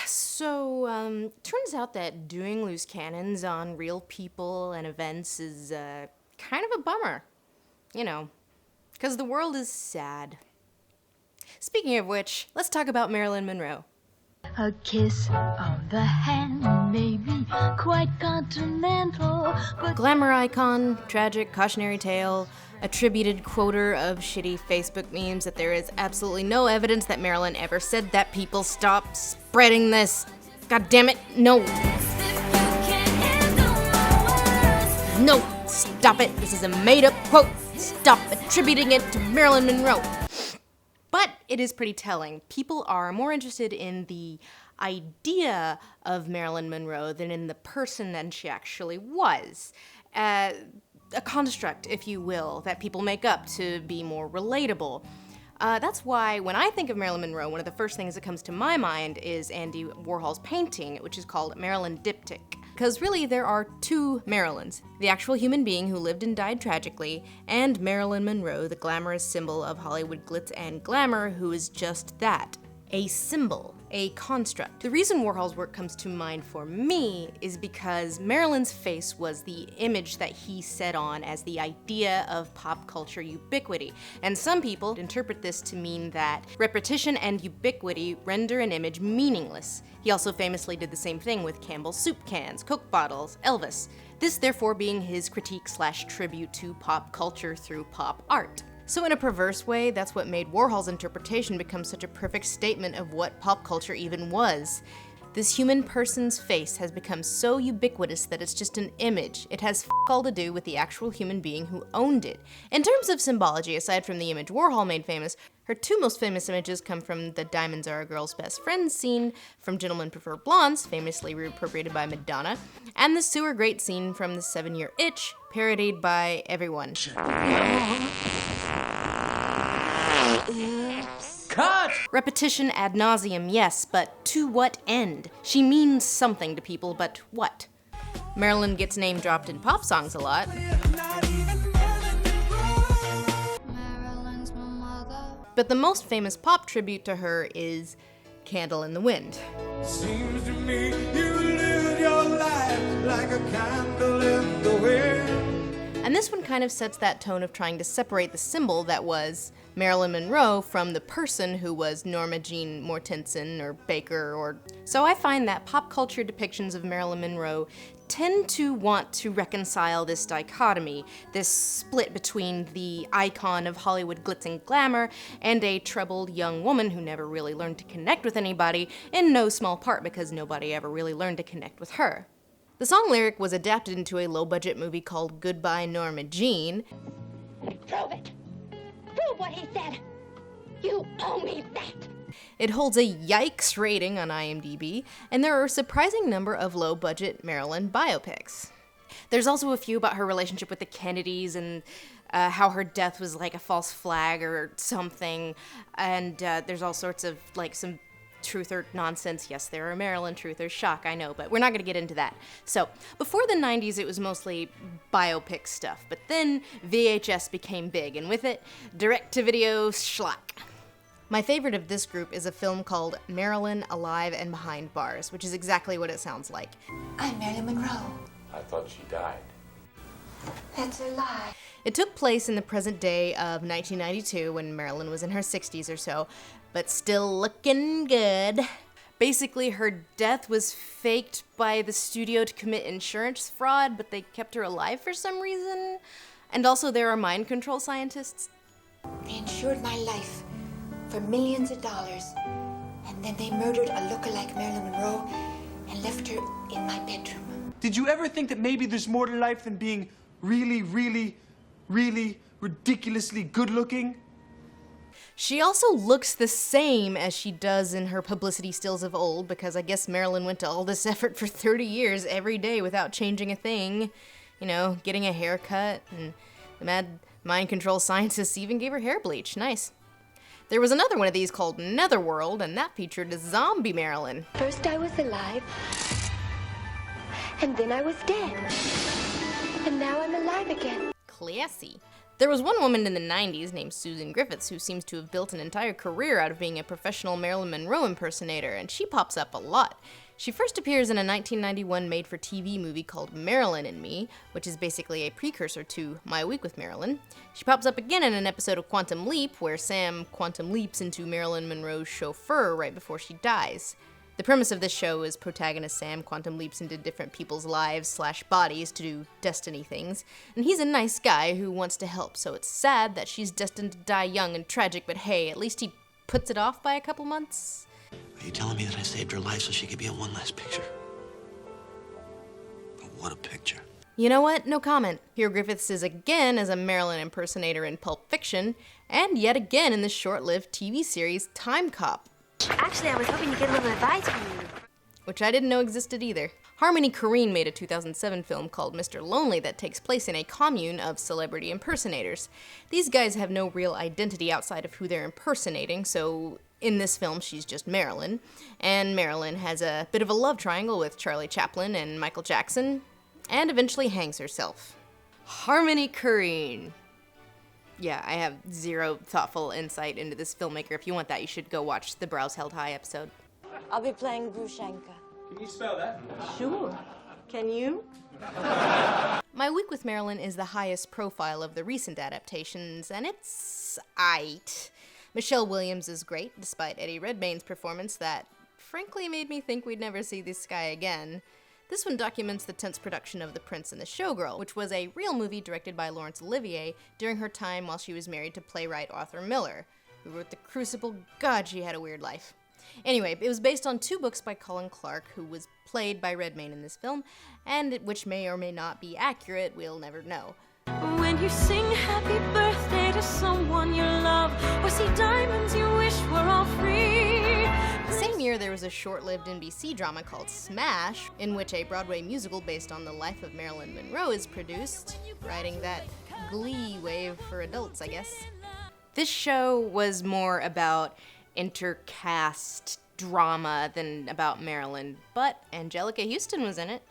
Turns out that doing loose cannons on real people and events is kind of a bummer. You know, because the world is sad. Speaking of which, let's talk about Marilyn Monroe. A kiss on the hand may be quite continental, but... Glamour icon, tragic cautionary tale, attributed quoter of shitty Facebook memes that there is absolutely no evidence that Marilyn ever said that. People stop spreading this. God damn it, no. No, stop it. This is a made-up quote. Stop attributing it to Marilyn Monroe. But it is pretty telling. People are more interested in the idea of Marilyn Monroe than in the person that she actually was. A construct, if you will, that people make up to be more relatable. That's why when I think of Marilyn Monroe, one of the first things that comes to my mind is Andy Warhol's painting, which is called Marilyn Diptych. Because really, there are two Marilyns, the actual human being who lived and died tragically, and Marilyn Monroe, the glamorous symbol of Hollywood glitz and glamour, who is just that, a symbol, a construct. The reason Warhol's work comes to mind for me is because Marilyn's face was the image that he set on as the idea of pop culture ubiquity. And some people interpret this to mean that repetition and ubiquity render an image meaningless. He also famously did the same thing with Campbell's soup cans, Coke bottles, Elvis. This therefore being his critique/tribute to pop culture through pop art. So in a perverse way, that's what made Warhol's interpretation become such a perfect statement of what pop culture even was. This human person's face has become so ubiquitous that it's just an image. It has all to do with the actual human being who owned it. In terms of symbology, aside from the image Warhol made famous, her two most famous images come from the Diamonds Are a Girl's Best Friend scene from Gentlemen Prefer Blondes, famously reappropriated by Madonna, and the sewer grate scene from The 7-Year Itch, parodied by everyone. Cut! Repetition ad nauseum, yes, but to what end? She means something to people, but what? Marilyn gets name dropped in pop songs a lot. But the most famous pop tribute to her is Candle in the Wind. Seems to me you live your life like a candle in the wind. And this one kind of sets that tone of trying to separate the symbol that was Marilyn Monroe from the person who was Norma Jean Mortensen or Baker or... So I find that pop culture depictions of Marilyn Monroe tend to want to reconcile this dichotomy, this split between the icon of Hollywood glitz and glamour and a troubled young woman who never really learned to connect with anybody, in no small part because nobody ever really learned to connect with her. The song lyric was adapted into a low-budget movie called Goodbye Norma Jean. Prove it! Prove what he said! You owe me that! It holds a yikes rating on IMDb, and there are a surprising number of low-budget Marilyn biopics. There's also a few about her relationship with the Kennedys and how her death was like a false flag or something, and there's all sorts of like some truth or nonsense. Yes, there are Marilyn truthers, shock, I know, but we're not going to get into that. So, before the 90s, it was mostly biopic stuff, but then VHS became big, and with it, direct-to-video schlock. My favorite of this group is a film called Marilyn Alive and Behind Bars, which is exactly what it sounds like. I'm Marilyn Monroe. I thought she died. That's a lie. It took place in the present day of 1992 when Marilyn was in her 60s or so, but still looking good. Basically, her death was faked by the studio to commit insurance fraud, but they kept her alive for some reason. And also there are mind control scientists. They insured my life for millions of dollars, and then they murdered a lookalike Marilyn Monroe and left her in my bedroom. Did you ever think that maybe there's more to life than being really, really, really ridiculously good looking? She also looks the same as she does in her publicity stills of old, because I guess Marilyn went to all this effort for 30 years every day without changing a thing. You know, getting a haircut, and the mad mind control scientists even gave her hair bleach. Nice. There was another one of these called Netherworld, and that featured a zombie Marilyn. First I was alive, and then I was dead. And now I'm alive again. Classy. There was one woman in the 90s named Susan Griffiths who seems to have built an entire career out of being a professional Marilyn Monroe impersonator, and she pops up a lot. She first appears in a 1991 made-for-TV movie called Marilyn and Me, which is basically a precursor to My Week with Marilyn. She pops up again in an episode of Quantum Leap, where Sam quantum leaps into Marilyn Monroe's chauffeur right before she dies. The premise of this show is protagonist Sam quantum leaps into different people's lives/bodies to do destiny things, and he's a nice guy who wants to help, so it's sad that she's destined to die young and tragic, but hey, at least he puts it off by a couple months. Are you telling me that I saved her life so she could be in one last picture? But what a picture. You know what? No comment. Here Griffiths is again as a Marilyn impersonator in Pulp Fiction, and yet again in the short-lived TV series Time Cop. Actually, I was hoping to get a little advice from you. Which I didn't know existed either. Harmony Korine made a 2007 film called Mr. Lonely that takes place in a commune of celebrity impersonators. These guys have no real identity outside of who they're impersonating, so in this film she's just Marilyn. And Marilyn has a bit of a love triangle with Charlie Chaplin and Michael Jackson, and eventually hangs herself. Harmony Korine. Yeah, I have zero thoughtful insight into this filmmaker. If you want that, you should go watch the Brows Held High episode. I'll be playing Grushenka. Can you spell that? Sure. Can you? My Week with Marilyn is the highest profile of the recent adaptations, and it's aight. Michelle Williams is great, despite Eddie Redmayne's performance that frankly made me think we'd never see this guy again. This one documents the tense production of The Prince and the Showgirl, which was a real movie directed by Laurence Olivier during her time while she was married to playwright Arthur Miller, who wrote The Crucible. God, she had a weird life. Anyway, it was based on 2 books by Colin Clark, who was played by Redmayne in this film, and which may or may not be accurate, we'll never know. When you sing happy birthday to someone you love, or see diamonds you wish were all free. The same year, there was a short-lived NBC drama called Smash, in which a Broadway musical based on the life of Marilyn Monroe is produced, riding that Glee wave for adults, I guess. This show was more about intercast drama than about Marilyn, but Angelica Houston was in it.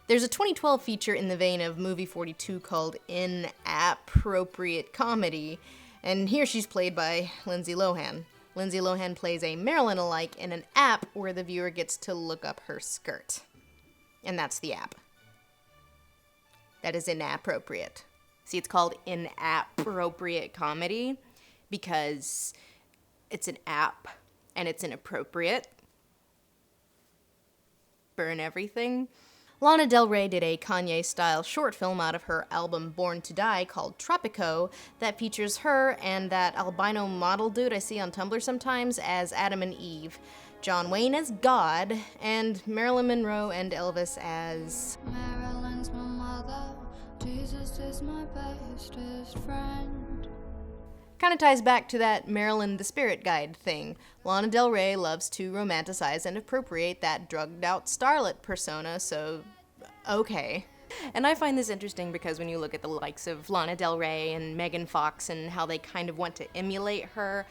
There's a 2012 feature in the vein of Movie 42 called Inappropriate Comedy, and here she's played by Lindsay Lohan. Lindsay Lohan plays a Marilyn-alike in an app where the viewer gets to look up her skirt. And that's the app. That is inappropriate. See, it's called Inappropriate Comedy because it's an app and it's inappropriate. Burn everything. Lana Del Rey did a Kanye-style short film out of her album Born to Die called Tropico that features her and that albino model dude I see on Tumblr sometimes as Adam and Eve, John Wayne as God, and Marilyn Monroe and Elvis as... Marilyn's my mother, Jesus is my bestest friend. Kind of ties back to that Marilyn the Spirit Guide thing. Lana Del Rey loves to romanticize and appropriate that drugged-out starlet persona, so okay. And I find this interesting because when you look at the likes of Lana Del Rey and Megan Fox and how they kind of want to emulate her,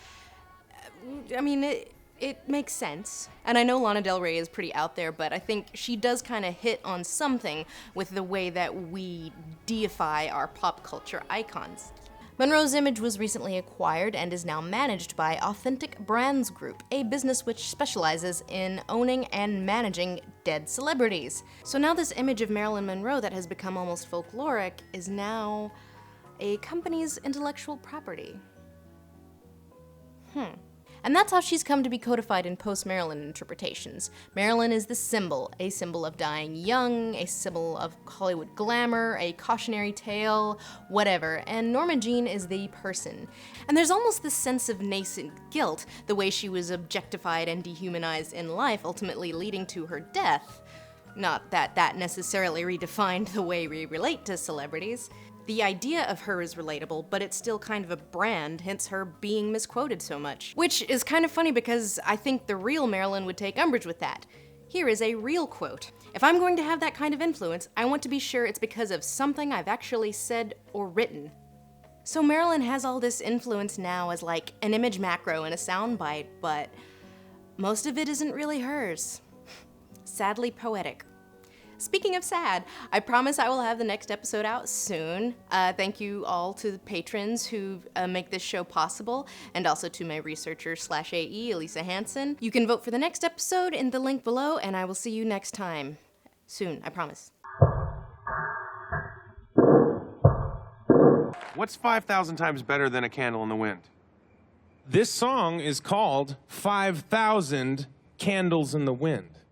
I mean, it makes sense. And I know Lana Del Rey is pretty out there, but I think she does kind of hit on something with the way that we deify our pop culture icons. Monroe's image was recently acquired and is now managed by Authentic Brands Group, a business which specializes in owning and managing dead celebrities. So now this image of Marilyn Monroe that has become almost folkloric is now a company's intellectual property. And that's how she's come to be codified in post-Marilyn interpretations. Marilyn is the symbol, a symbol of dying young, a symbol of Hollywood glamour, a cautionary tale, whatever, and Norma Jean is the person. And there's almost this sense of nascent guilt, the way she was objectified and dehumanized in life, ultimately leading to her death. Not that that necessarily redefined the way we relate to celebrities. The idea of her is relatable, but it's still kind of a brand, hence her being misquoted so much. Which is kind of funny because I think the real Marilyn would take umbrage with that. Here is a real quote. If I'm going to have that kind of influence, I want to be sure it's because of something I've actually said or written. So Marilyn has all this influence now as like an image macro and a soundbite, but most of it isn't really hers. Sadly poetic. Speaking of sad, I promise I will have the next episode out soon. Thank you all to the patrons who make this show possible, and also to my researcher/AE, Elisa Hansen. You can vote for the next episode in the link below, and I will see you next time. Soon, I promise. What's 5,000 times better than A Candle in the Wind? This song is called 5,000 Candles in the Wind.